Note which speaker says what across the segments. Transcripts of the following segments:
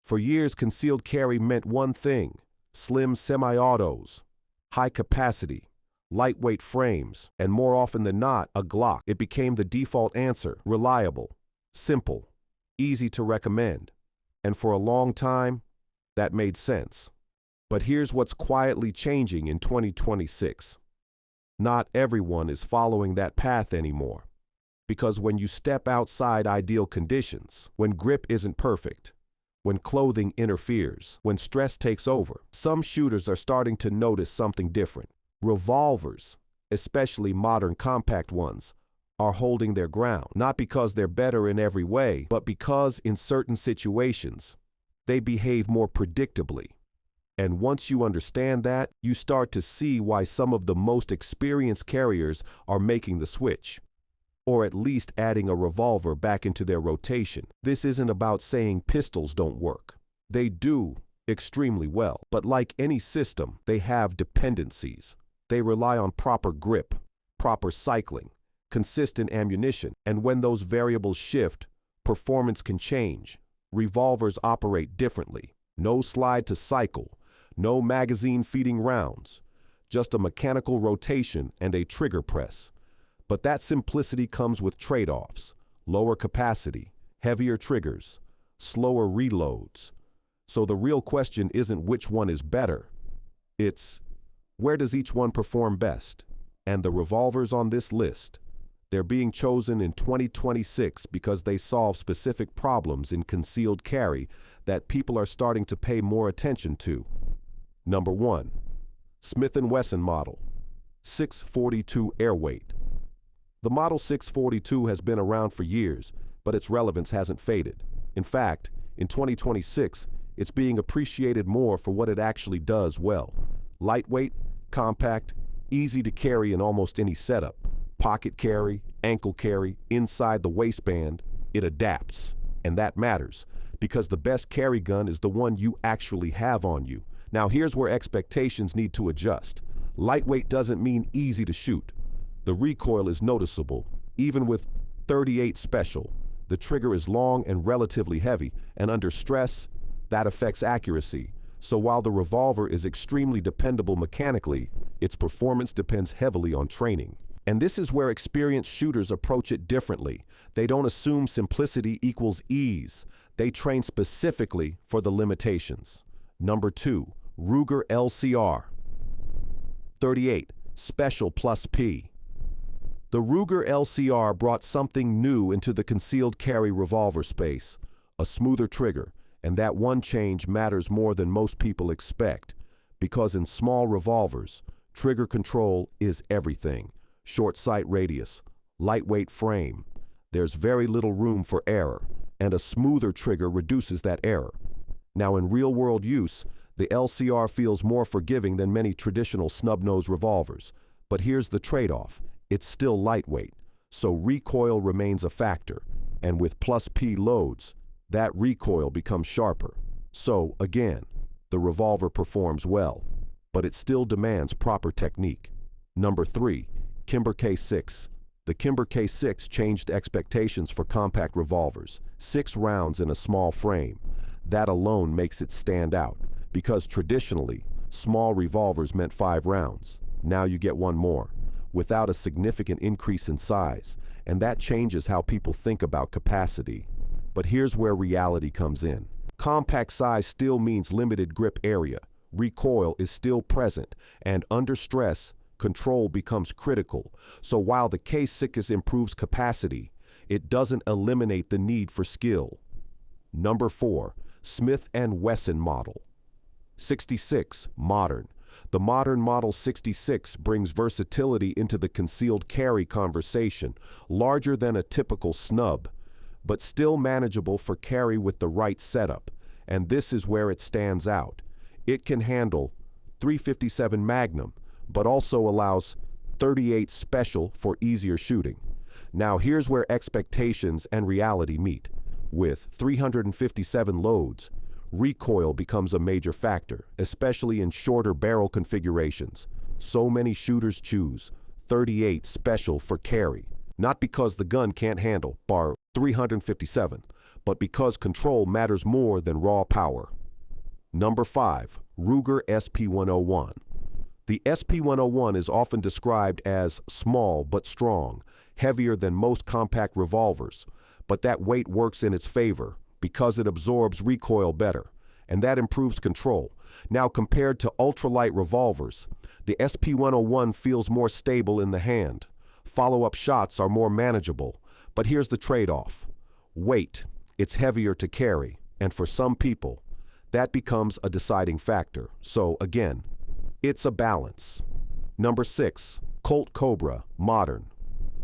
Speaker 1: For years, concealed carry meant one thing: slim semi-autos, high capacity, lightweight frames, and more often than not, a Glock. It became the default answer: reliable, simple, easy to recommend. And for a long time, that made sense. But here's what's quietly changing in 2026. Not everyone is following that path anymore. Because when you step outside ideal conditions, when grip isn't perfect, when clothing interferes, when stress takes over, some shooters are starting to notice something different. Revolvers, especially modern compact ones, are holding their ground, not because they're better in every way, but because in certain situations, they behave more predictably. And once you understand that, you start to see why some of the most experienced carriers are making the switch, or at least adding a revolver back into their rotation. This isn't about saying pistols don't work. They do extremely well, but like any system, they have dependencies. They rely on proper grip, proper cycling, consistent ammunition, and when those variables shift, performance can change. Revolvers operate differently. No slide to cycle, no magazine feeding rounds, just a mechanical rotation and a trigger press. But that simplicity comes with trade-offs: lower capacity, heavier triggers, slower reloads. So the real question isn't which one is better. It's where does each one perform best? And the revolvers on this list, they're being chosen in 2026 because they solve specific problems in concealed carry that people are starting to pay more attention to. Number 1, Smith & Wesson model, 642 airweight. The Model 642 has been around for years, but its relevance hasn't faded. In fact, in 2026, it's being appreciated more for what it actually does well. Lightweight, compact, easy to carry in almost any setup. Pocket carry, ankle carry, inside the waistband, it adapts. And that matters, because the best carry gun is the one you actually have on you. Now here's where expectations need to adjust. Lightweight doesn't mean easy to shoot. The recoil is noticeable. Even with .38 Special, the trigger is long and relatively heavy, and under stress, that affects accuracy. So while the revolver is extremely dependable mechanically, its performance depends heavily on training. And this is where experienced shooters approach it differently. They don't assume simplicity equals ease. They train specifically for the limitations. Number 2, Ruger LCR. .38 Special plus P. The Ruger LCR brought something new into the concealed carry revolver space: a smoother trigger, and that one change matters more than most people expect, because in small revolvers, trigger control is everything. Short sight radius, lightweight frame. There's very little room for error, and a smoother trigger reduces that error. Now in real-world use, the LCR feels more forgiving than many traditional snub-nose revolvers. But here's the trade-off: it's still lightweight, so recoil remains a factor, and with plus P loads, that recoil becomes sharper. So, again, the revolver performs well, but it still demands proper technique. Number 3, Kimber K6. The Kimber K6 changed expectations for compact revolvers. 6 rounds in a small frame. That alone makes it stand out, because traditionally, small revolvers meant 5 rounds. Now you get 1 more, without a significant increase in size, and that changes how people think about capacity. But here's where reality comes in. Compact size still means limited grip area. Recoil is still present, and under stress, control becomes critical. So while the K6 improves capacity, it doesn't eliminate the need for skill. Number 4, Smith & Wesson model. 66, modern. The modern Model 66 brings versatility into the concealed carry conversation, larger than a typical snub, but still manageable for carry with the right setup. And this is where it stands out. It can handle .357 Magnum, but also allows .38 Special for easier shooting. Now here's where expectations and reality meet. With 357 loads, recoil becomes a major factor, especially in shorter barrel configurations. So many shooters choose .38 Special for carry, not because the gun can't handle bar 357, but because control matters more than raw power. Number 5. Ruger SP101. The SP101 is often described as small but strong, heavier than most compact revolvers, but that weight works in its favor because it absorbs recoil better, and that improves control. Now, compared to ultralight revolvers, the SP101 feels more stable in the hand. Follow-up shots are more manageable, but here's the trade-off. Weight. It's heavier to carry, and for some people, that becomes a deciding factor. So, again, it's a balance. Number 6. Colt Cobra, modern.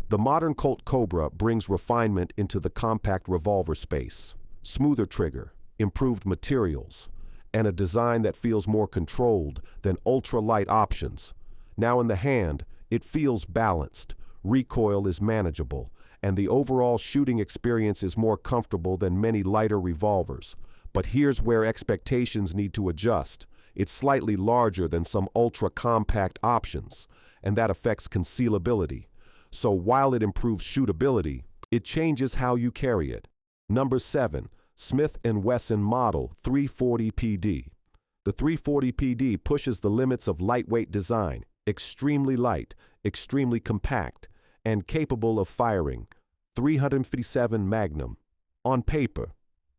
Speaker 1: The modern Colt Cobra brings refinement into the compact revolver space. Smoother trigger, improved materials, and a design that feels more controlled than ultralight options. Now in the hand, it feels balanced, recoil is manageable, and the overall shooting experience is more comfortable than many lighter revolvers. But here's where expectations need to adjust. It's slightly larger than some ultra-compact options, and that affects concealability. So while it improves shootability, it changes how you carry it. Number 7. Smith & Wesson Model 340 PD. The 340 PD pushes the limits of lightweight design, extremely light, extremely compact, and capable of firing 357 Magnum. On paper,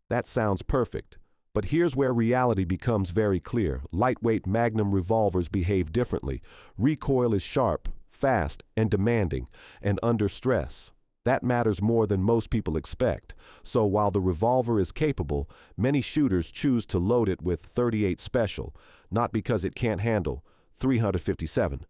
Speaker 1: that sounds perfect. But here's where reality becomes very clear. Lightweight Magnum revolvers behave differently. Recoil is sharp, fast, and demanding, and under stress. That matters more than most people expect. So while the revolver is capable, many shooters choose to load it with 38 Special, not because it can't handle 357,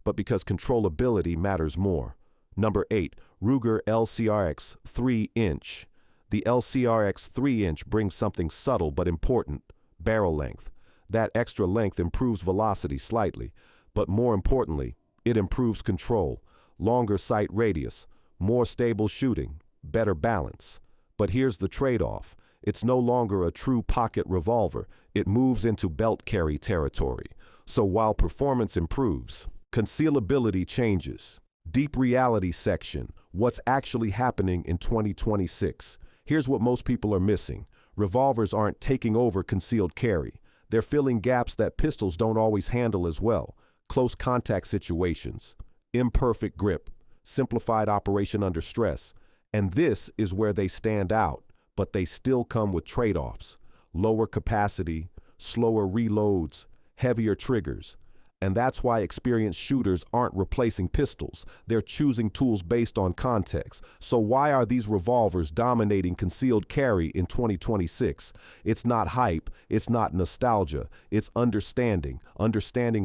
Speaker 1: but because controllability matters more. Number 8. Ruger LCRX 3-inch. The LCRX 3-inch brings something subtle but important: barrel length. That extra length improves velocity slightly, but more importantly, it improves control, longer sight radius, more stable shooting, better balance. But here's the trade-off. It's no longer a true pocket revolver. It moves into belt carry territory. So while performance improves, concealability changes. Deep reality section: what's actually happening in 2026? Here's what most people are missing. Revolvers aren't taking over concealed carry. They're filling gaps that pistols don't always handle as well. Close contact situations, imperfect grip, simplified operation under stress. And this is where they stand out, but they still come with trade-offs. Lower capacity, slower reloads, heavier triggers. And that's why experienced shooters aren't replacing pistols. They're choosing tools based on context. So why are these revolvers dominating concealed carry in 2026? It's not hype, it's not nostalgia, it's understanding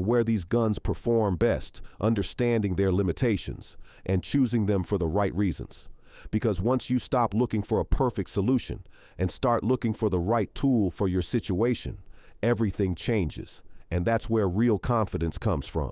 Speaker 1: where these guns perform best, understanding their limitations, and choosing them for the right reasons. Because once you stop looking for a perfect solution and start looking for the right tool for your situation, everything changes. And that's where real confidence comes from.